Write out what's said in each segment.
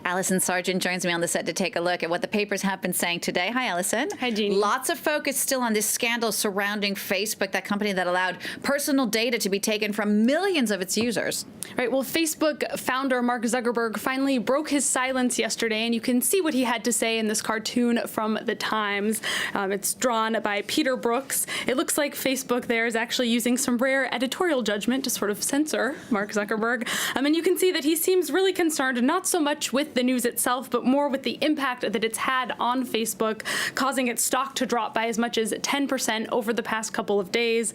Allison Sargent joins me on the set to take a look at what the papers have been saying today. Hi, Allison. Hi, Jeannie. Lots of focus still on this scandal surrounding Facebook, that company that allowed personal data to be taken from millions of its users. Right. Well, Facebook founder Mark Zuckerberg finally broke his silence yesterday, and you can see what he had to say in this cartoon from the Times. It's drawn by Peter Brooks. It looks like Facebook there is actually using some rare editorial judgment to sort of censor Mark Zuckerberg. And you can see that he seems really concerned, not so much with the news itself, but more with the impact that it's had on Facebook, causing its stock to drop by as much as 10% over the past couple of days.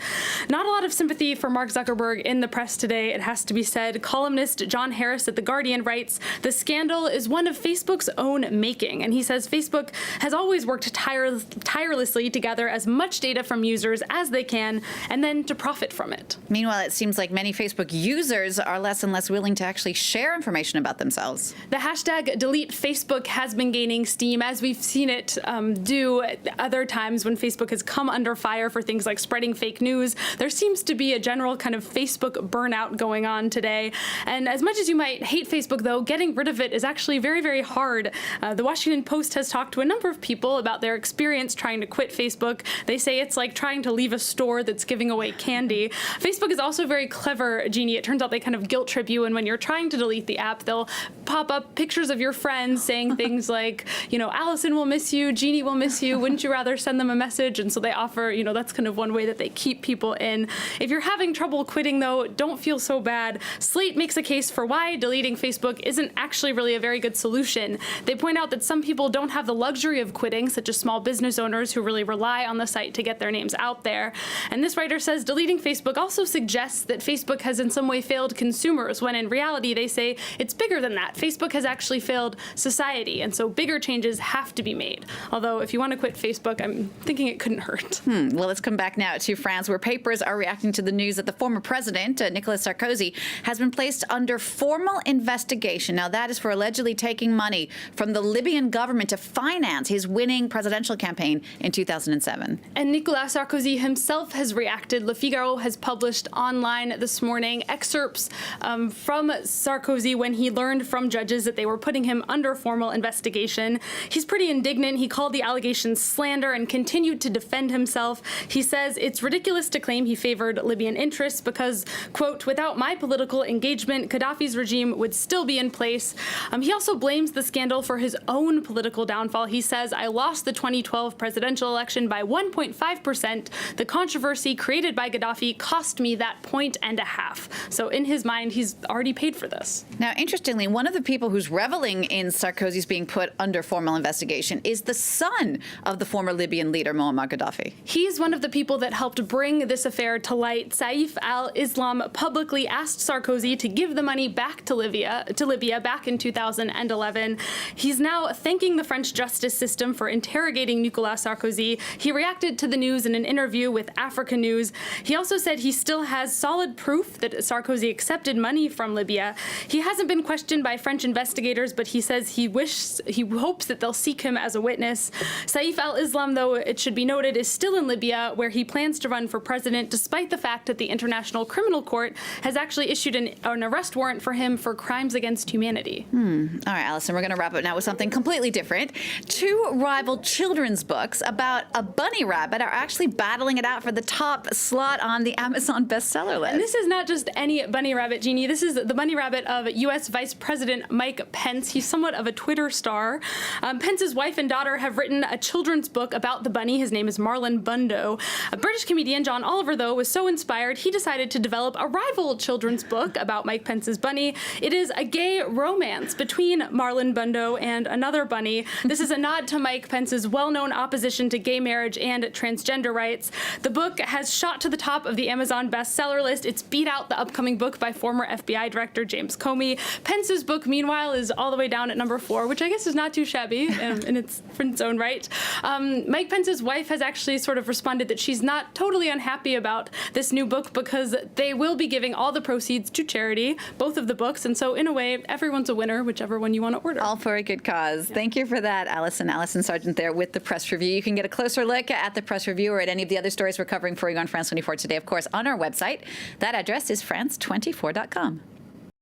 Not a lot of sympathy for Mark Zuckerberg in the press today, it has to be said. Columnist John Harris at The Guardian writes, "The scandal is one of Facebook's own making," and he says Facebook has always worked tirelessly to gather as much data from users as they can and then to profit from it. Meanwhile, it seems like many Facebook users are less and less willing to actually share information about themselves. The hashtag Delete Facebook has been gaining steam, as we've seen it do other times when Facebook has come under fire for things like spreading fake news. There seems to be a general kind of Facebook burnout going on today. And as much as you might hate Facebook, though, getting rid of it is actually very, very hard. The Washington Post has talked to a number of people about their experience trying to quit Facebook. They say it's like trying to leave a store that's giving away candy. Facebook is also very clever, Jeannie. It turns out they kind of guilt trip you, and when you're trying to delete the app, they'll pop up pictures of your friends saying things like, Allison will miss you, Jeannie will miss you, wouldn't you rather send them a message? And so they offer, that's kind of one way that they keep people in. If you're having trouble quitting, though, don't feel so bad. Slate makes a case for why deleting Facebook isn't actually really a very good solution. They point out that some people don't have the luxury of quitting, such as small business owners who really rely on the site to get their names out there. And this writer says deleting Facebook also suggests that Facebook has in some way failed consumers, when in reality they say it's bigger than that. Facebook has actually failed society, and so bigger changes have to be made. Although if you want to quit Facebook, I'm thinking it couldn't hurt. Well, let's come back now to France, where papers are reacting to the news that the former president, Nicolas Sarkozy, has been placed under formal investigation. Now, that is for allegedly taking money from the Libyan government to finance his winning presidential campaign in 2007. And Nicolas Sarkozy himself has reacted. Le Figaro has published online this morning excerpts from Sarkozy when he learned from judges that they were putting him under formal investigation. He's pretty indignant. He called the allegations slander and continued to defend himself. He says it's ridiculous to claim he favored Libyan interests because, quote, "without my political engagement, Gaddafi's regime would still be in place." He also blames the scandal for his own political downfall. He says, "I lost the 2012 presidential election by 1.5%. The controversy created by Gaddafi cost me that 1.5 points." So in his mind, he's already paid for this. Now, interestingly, one of the people who's reveling in Sarkozy's being put under formal investigation is the son of the former Libyan leader, Muammar Gaddafi. He's one of the people that helped bring this affair to light. Saif al-Islam publicly asked Sarkozy to give the money back to Libya back in 2011. He's now thanking the French justice system for interrogating Nicolas Sarkozy. He reacted to the news in an interview with Africa News. He also said he still has solid proof that Sarkozy accepted money from Libya. He hasn't been questioned by French investigators, but he says he hopes that they'll seek him as a witness. Saif al-Islam, though, it should be noted, is still in Libya, where he plans to run for president, despite the fact that the International Criminal Court has actually issued an arrest warrant for him for crimes against humanity. All right, Allison, we're going to wrap up now with something completely different. Two rival children's books about a bunny rabbit are actually battling it out for the top slot on the Amazon bestseller list. And this is not just any bunny rabbit, Jeannie. This is the bunny rabbit of U.S. Vice President Mike Pence. He's somewhat of a Twitter star. Pence's wife and daughter have written a children's book about the bunny. His name is Marlon Bundo. A British comedian, John Oliver, though, was so inspired, he decided to develop a rival children's book about Mike Pence's bunny. It is a gay romance between Marlon Bundo and another bunny. This is a nod to Mike Pence's well-known opposition to gay marriage and transgender rights. The book has shot to the top of the Amazon bestseller list. It's beat out the upcoming book by former FBI Director James Comey. Pence's book, meanwhile, is all the way down at number 4, which I guess is not too shabby in its own right. Mike Pence's wife has actually sort of responded that she's not totally unhappy about this new book because they will be giving all the proceeds to charity, both of the books, and so in a way, everyone's a winner, whichever one you want to order. All for a good cause. Yeah. Thank you for that, Allison. Allison Sargent there with the press review. You can get a closer look at the press review or at any of the other stories we're covering for you on France 24 today, of course, on our website. That address is france24.com.